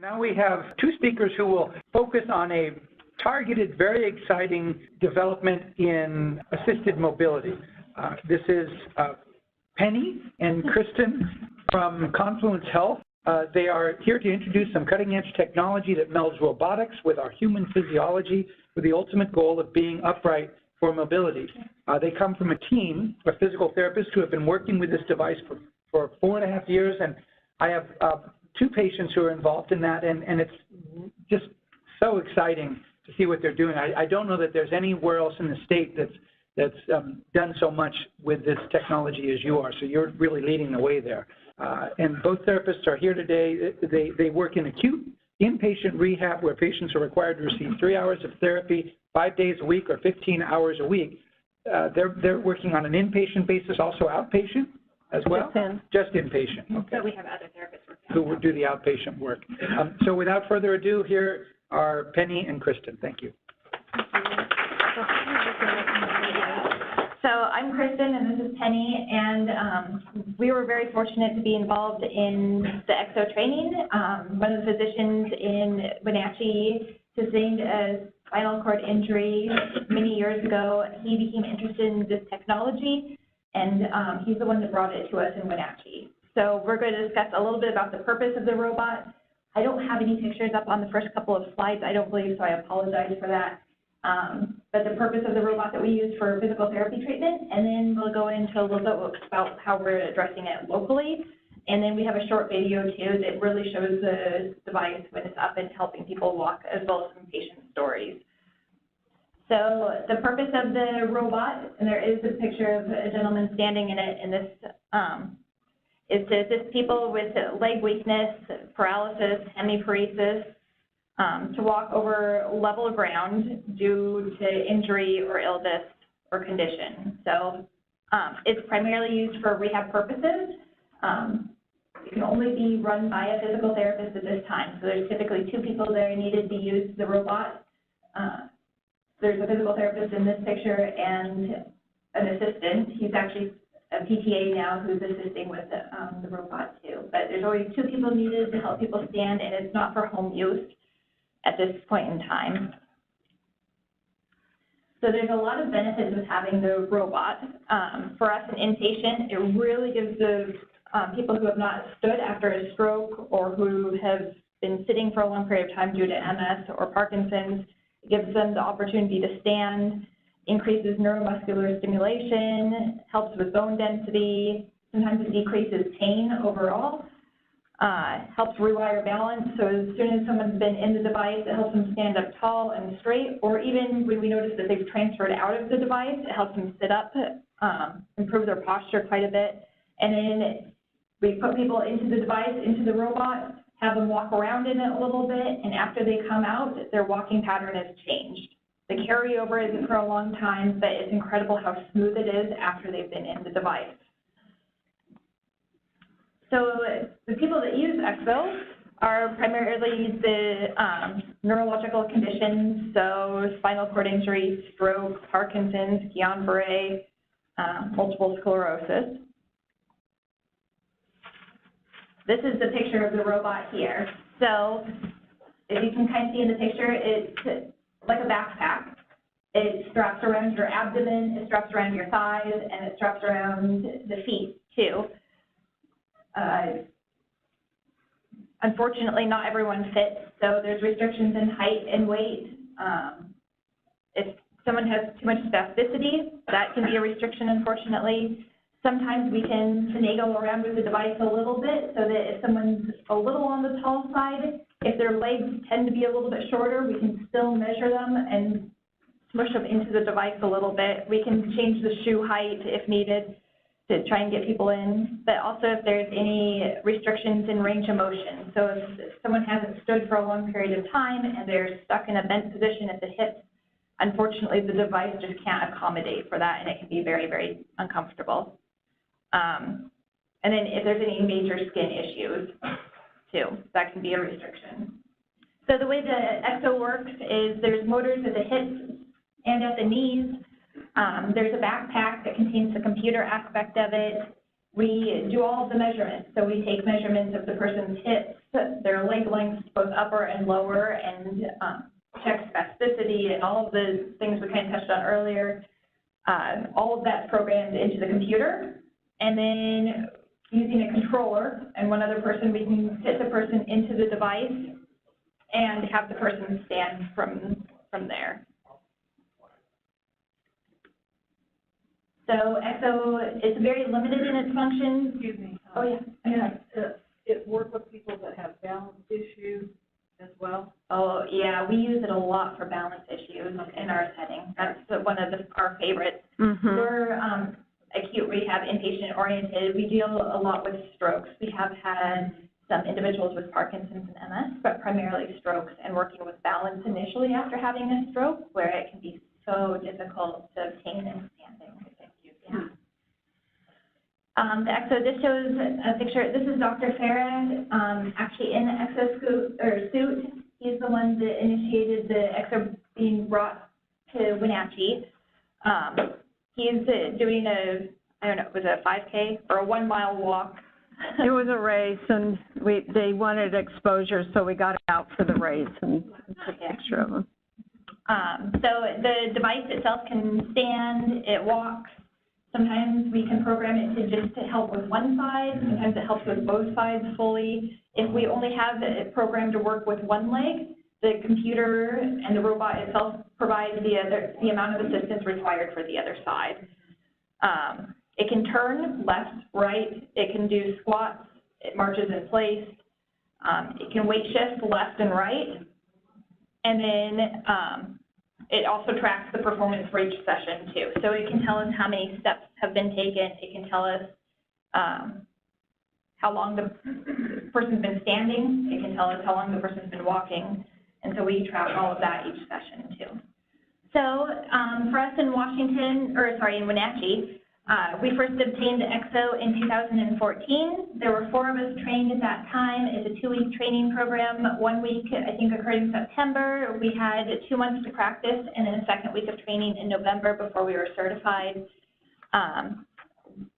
Now we have two speakers who will focus on a targeted, very exciting development in assisted mobility. This is Pennie and Kristin from Confluence Health. They are here to introduce some cutting-edge technology that melds robotics with our human physiology with the ultimate goal of being upright for mobility. They come from a team of physical therapists who have been working with this device for 4.5 years, and I have two patients who are involved in that, and it's just so exciting to see what they're doing. I don't know that there's anywhere else in the state that's done so much with this technology as you are, so you're really leading the way there. And both therapists are here today. They work in acute inpatient rehab where patients are required to receive 3 hours of therapy 5 days a week or 15 hours a week. They're working on an inpatient basis, also outpatient as well? Just inpatient. Okay. So we have other therapists who will do the outpatient work. So without further ado, here are Pennie and Kristin. Thank you. So I'm Kristin and this is Pennie, and we were very fortunate to be involved in the Ekso training. One of the physicians in Wenatchee sustained a spinal cord injury many years ago. He became interested in this technology, and he's the one that brought it to us in Wenatchee. So we're going to discuss a little bit about the purpose of the robot. I don't have any pictures up on the first couple of slides, I don't believe, so I apologize for that. But the purpose of the robot that we use for physical therapy treatment, and then we'll go into a little bit about how we're addressing it locally. And then we have a short video too that really shows the device when it's up and helping people walk, as well as some patient stories. So the purpose of the robot, and there is a picture of a gentleman standing in it, and this is to assist people with leg weakness, paralysis, hemiparesis, to walk over level ground due to injury or illness or condition. So it's primarily used for rehab purposes. It can only be run by a physical therapist at this time. So there's typically 2 people there needed to use the robot. There's a physical therapist in this picture and an assistant. He's actually a PTA now who's assisting with the robot too. But there's always 2 people needed to help people stand, and it's not for home use at this point in time. So there's a lot of benefits with having the robot. For us, an inpatient, it really gives the people who have not stood after a stroke or who have been sitting for a long period of time due to MS or Parkinson's, it gives them the opportunity to stand, increases neuromuscular stimulation, helps with bone density, sometimes it decreases pain overall, helps rewire balance. So as soon as someone's been in the device, it helps them stand up tall and straight, or even when we notice that they've transferred out of the device, it helps them sit up, improve their posture quite a bit. And then we put people into the device, into the robot, have them walk around in it a little bit, and after they come out, their walking pattern has changed. The carryover isn't for a long time, but it's incredible how smooth it is after they've been in the device. So the people that use Ekso are primarily the neurological conditions, so spinal cord injury, stroke, Parkinson's, Guillain-Barré, multiple sclerosis. This is the picture of the robot here. So if you can kind of see in the picture, it's like a backpack. It straps around your abdomen, it straps around your thighs, and it straps around the feet too. Unfortunately, not everyone fits, so there's restrictions in height and weight. If someone has too much spasticity, that can be a restriction, unfortunately. Sometimes we can finagle around with the device a little bit so that if someone's a little on the tall side, if their legs tend to be a little bit shorter, we can still measure them and smush them into the device a little bit. We can change the shoe height if needed to try and get people in, but also if there's any restrictions in range of motion. So if someone hasn't stood for a long period of time and they're stuck in a bent position at the hips, unfortunately the device just can't accommodate for that, and it can be very, very uncomfortable. And then if there's any major skin issues too, that can be a restriction. So the way the Ekso works is there's motors at the hips and at the knees. There's a backpack that contains the computer aspect of it. We do all of the measurements. So we take measurements of the person's hips, their leg lengths, both upper and lower, and check spasticity and all of the things we kind of touched on earlier. All of that's programmed into the computer. And then using a controller and one other person, we can fit the person into the device and have the person stand from there. So Ekso is very limited in its functions. Excuse me. Oh, yeah. Does it work with people that have balance issues as well? Oh, yeah, we use it a lot for balance issues in our setting. That's one of our favorites. Mm-hmm. We're acute rehab, inpatient oriented. We deal a lot with strokes. We have had some individuals with Parkinson's and MS, but primarily strokes, and working with balance initially after having a stroke, where it can be so difficult to obtain in standing. Yeah. The Ekso, this shows a picture. This is Dr. Farah, actually in the Ekso suit. He's the one that initiated the Ekso being brought to Wenatchee. He's doing I don't know, was it a 5K or a 1 mile walk? It was a race, and they wanted exposure, so we got out for the race and took a picture of him. So the device itself can stand, it walks. Sometimes we can program it to help with one side. Sometimes it helps with both sides fully. If we only have it programmed to work with one leg, the computer and the robot itself provides the amount of assistance required for the other side. It can turn left, right. It can do squats. It marches in place. It can weight shift left and right. And then it also tracks the performance for each session too. So it can tell us how many steps have been taken. It can tell us how long the person's been standing. It can tell us how long the person's been walking. And so we track all of that each session too. So for us in in Wenatchee, we first obtained the Ekso in 2014. There were 4 of us trained at that time. It's a 2-week training program. 1 week, I think, occurred in September. We had 2 months to practice, and then a second week of training in November before we were certified.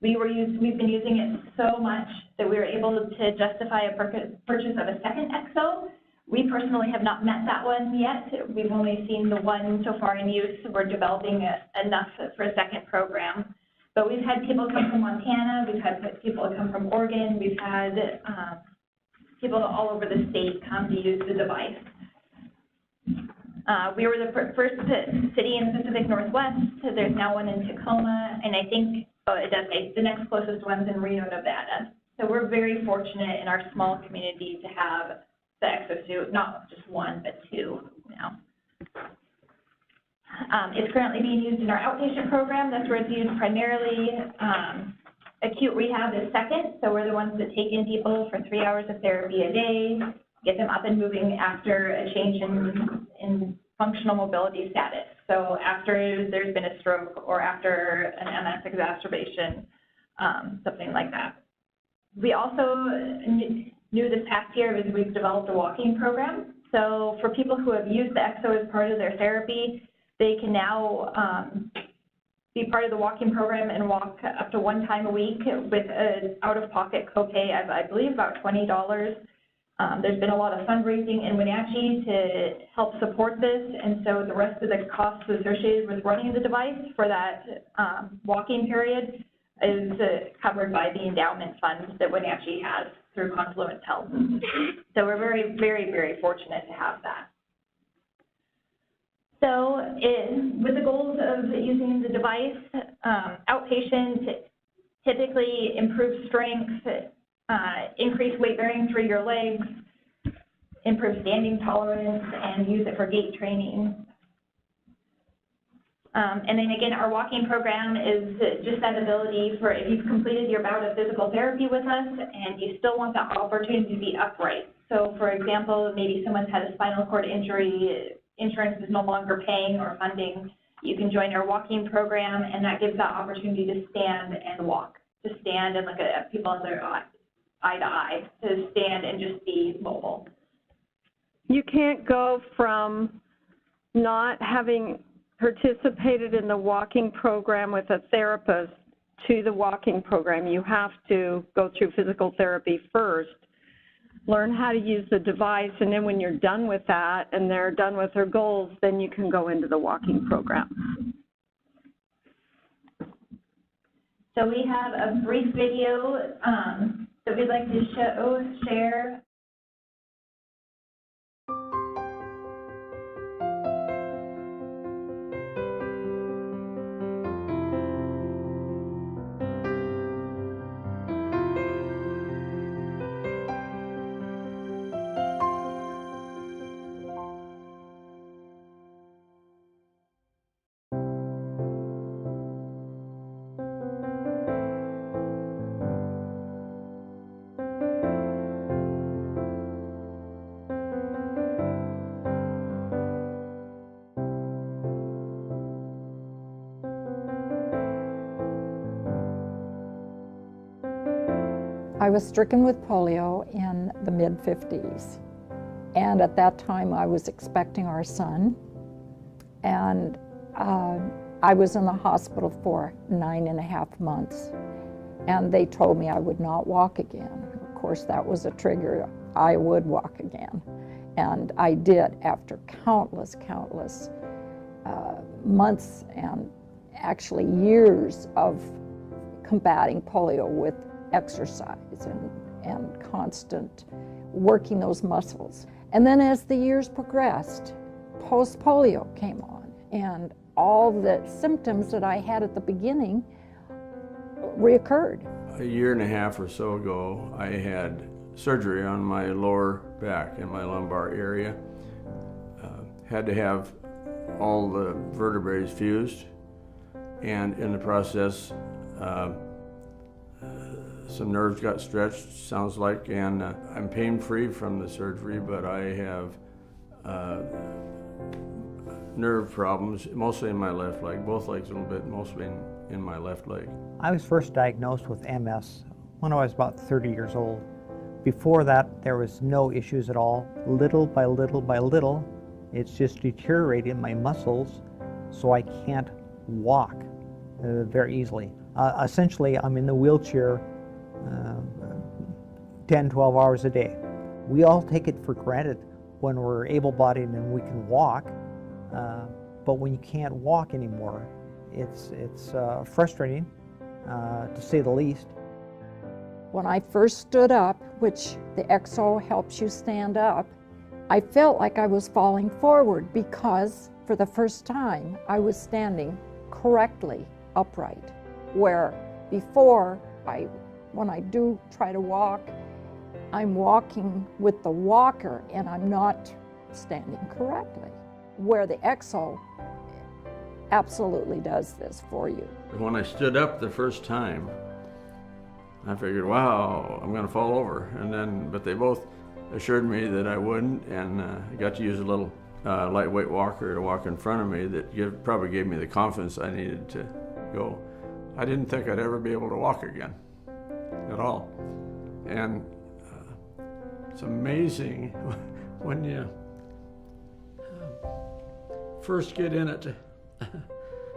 We've been using it so much that we were able to justify a purchase of a second Ekso. We personally have not met that one yet. We've only seen the one so far in use. We're developing enough for a second program. But we've had people come from Montana, we've had people come from Oregon, we've had people all over the state come to use the device. We were the first city in the Pacific Northwest. There's now one in Tacoma, and I think the next closest one's in Reno, Nevada. So we're very fortunate in our small community to have the exosuit, not just one, but 2 now. It's currently being used in our outpatient program. That's where it's used primarily. Acute rehab is second, so we're the ones that take in people for 3 hours of therapy a day, get them up and moving after a change in functional mobility status. So after there's been a stroke or after an MS exacerbation, something like that. We also knew this past year as we've developed a walking program. So for people who have used the Ekso as part of their therapy, they can now be part of the walking program and walk up to 1 time a week with an out-of-pocket copay of, I believe, about $20. There's been a lot of fundraising in Wenatchee to help support this, and so the rest of the costs associated with running the device for that walking period is covered by the endowment fund that Wenatchee has through Confluence Health. So we're very, very, very fortunate to have that. So with the goals of using the device, outpatient typically improves strength, increase weight bearing through your legs, improve standing tolerance, and use it for gait training. And then again, our walking program is just that ability for if you've completed your bout of physical therapy with us and you still want that opportunity to be upright. So for example, maybe someone's had a spinal cord injury, insurance is no longer paying or funding, you can join our walking program, and that gives that opportunity to stand and walk, to stand and look at people in their eye to eye, to stand and just be mobile. You can't go from not having participated in the walking program with a therapist to the walking program, you have to go through physical therapy first, learn how to use the device, and then when you're done with that and they're done with their goals, then you can go into the walking program. So we have a brief video that we'd like to share. I was stricken with polio in the mid-50s, and at that time I was expecting our son, and I was in the hospital for 9.5 months, and they told me I would not walk again. Of course, that was a trigger. I would walk again, and I did after countless months and actually years of combating polio with exercise and constant working those muscles. And then as the years progressed, post-polio came on, and all the symptoms that I had at the beginning reoccurred. A year and a half or so ago, I had surgery on my lower back in my lumbar area. Had to have all the vertebrae fused, and in the process, some nerves got stretched, sounds like, and I'm pain-free from the surgery, but I have nerve problems, mostly in my left leg, both legs a little bit, mostly in my left leg. I was first diagnosed with MS when I was about 30 years old. Before that, there was no issues at all. Little by little by little, it's just deteriorated my muscles, so I can't walk very easily. Essentially, I'm in the wheelchair 10, 12 hours a day. We all take it for granted when we're able-bodied and we can walk, but when you can't walk anymore, it's frustrating, to say the least. When I first stood up, which the Ekso helps you stand up, I felt like I was falling forward because for the first time I was standing correctly upright, where before when I do try to walk, I'm walking with the walker and I'm not standing correctly, where the Ekso absolutely does this for you. When I stood up the first time, I figured, wow, I'm going to fall over. But they both assured me that I wouldn't, and I got to use a little lightweight walker to walk in front of me that probably gave me the confidence I needed to go. I didn't think I'd ever be able to walk again at all. And it's amazing when you first get in it,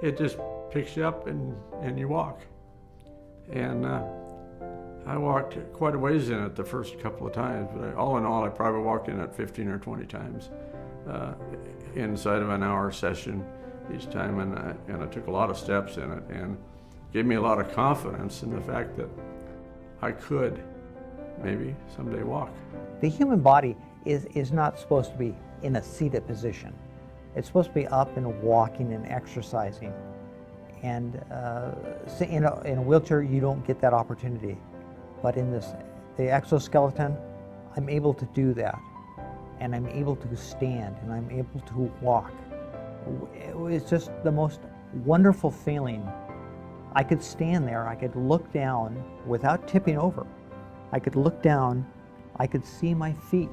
it just picks you up and you walk. And I walked quite a ways in it the first couple of times, but all in all, I probably walked in it 15 or 20 times inside of an hour session each time, and I took a lot of steps in it, and gave me a lot of confidence in the fact that I could maybe someday walk. The human body is not supposed to be in a seated position. It's supposed to be up and walking and exercising. And in a wheelchair, you don't get that opportunity. But in the exoskeleton, I'm able to do that. And I'm able to stand, and I'm able to walk. It's just the most wonderful feeling. I could stand there, I could look down without tipping over. I could look down, I could see my feet.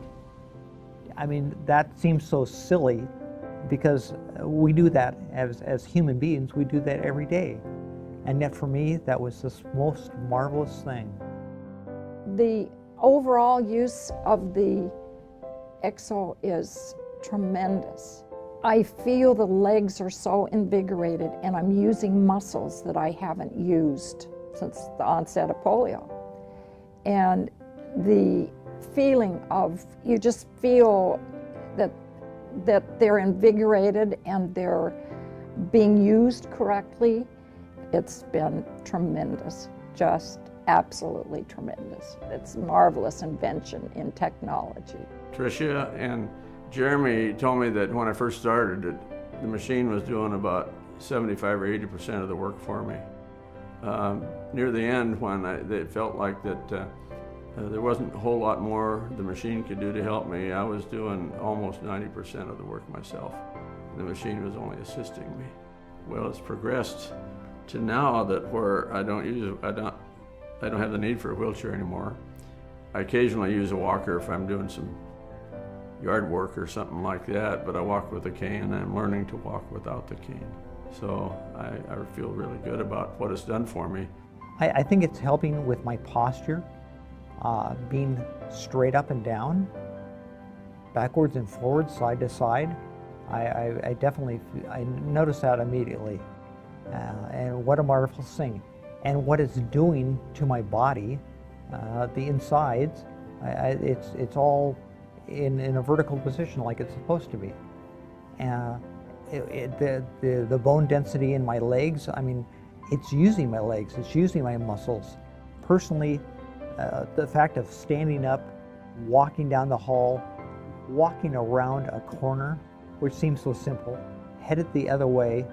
I mean, that seems so silly because we do that as human beings, we do that every day. And yet for me, that was the most marvelous thing. The overall use of the Ekso is tremendous. I feel the legs are so invigorated and I'm using muscles that I haven't used since the onset of polio. And the feeling of, you just feel that they're invigorated and they're being used correctly. It's been tremendous, just absolutely tremendous. It's a marvelous invention in technology. Tricia and Jeremy told me that when I first started it, the machine was doing about 75 or 80% of the work for me. Near the end, when they felt like that there wasn't a whole lot more the machine could do to help me, I was doing almost 90% of the work myself. The machine was only assisting me. Well, it's progressed to now that where I don't have the need for a wheelchair anymore. I occasionally use a walker if I'm doing some yard work or something like that, but I walk with a cane, and I'm learning to walk without the cane. So I feel really good about what it's done for me. I think it's helping with my posture, being straight up and down, backwards and forwards, side to side. I definitely notice that immediately. And what a marvelous thing. And what it's doing to my body, the insides, it's all in a vertical position like it's supposed to be. The bone density in my legs, I mean, it's using my legs, it's using my muscles. Personally, the fact of standing up, walking down the hall, walking around a corner, which seems so simple, headed the other way,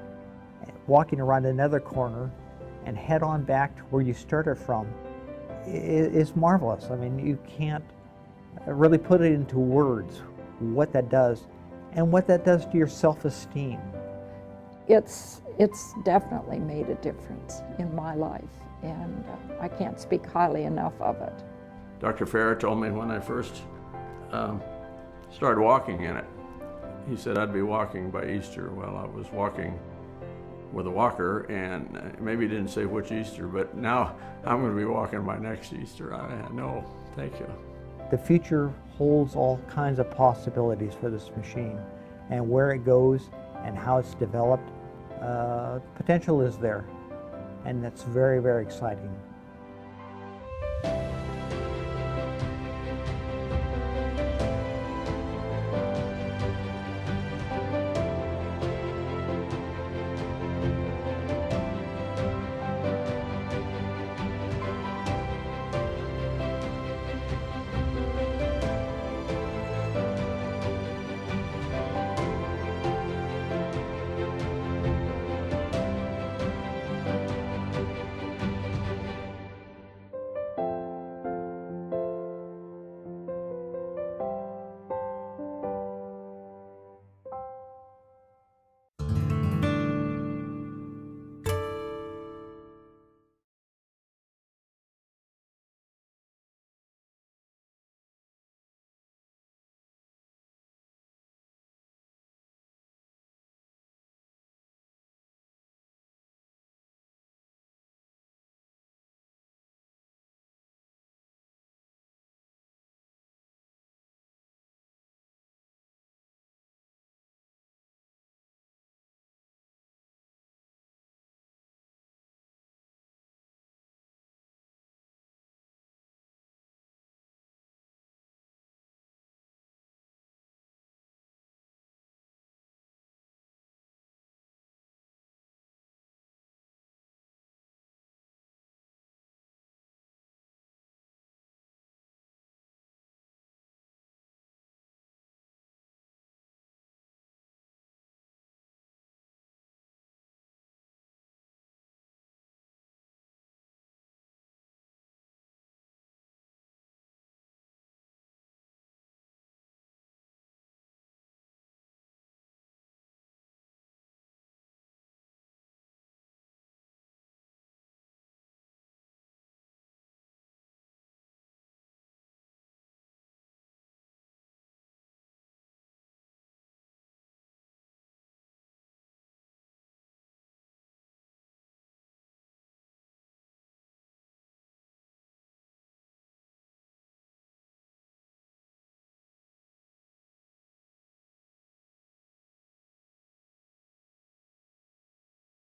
walking around another corner, and head on back to where you started from, is marvelous. I mean, you can't really put it into words what that does and what that does to your self-esteem. It's definitely made a difference in my life, and I can't speak highly enough of it. Dr. Farrer told me when I first started walking in it, he said I'd be walking by Easter. Well, I was walking with a walker, and maybe he didn't say which Easter, but now I'm going to be walking by next Easter. I know. Thank you. The future holds all kinds of possibilities for this machine, and where it goes and how it's developed, potential is there, and that's very, very exciting.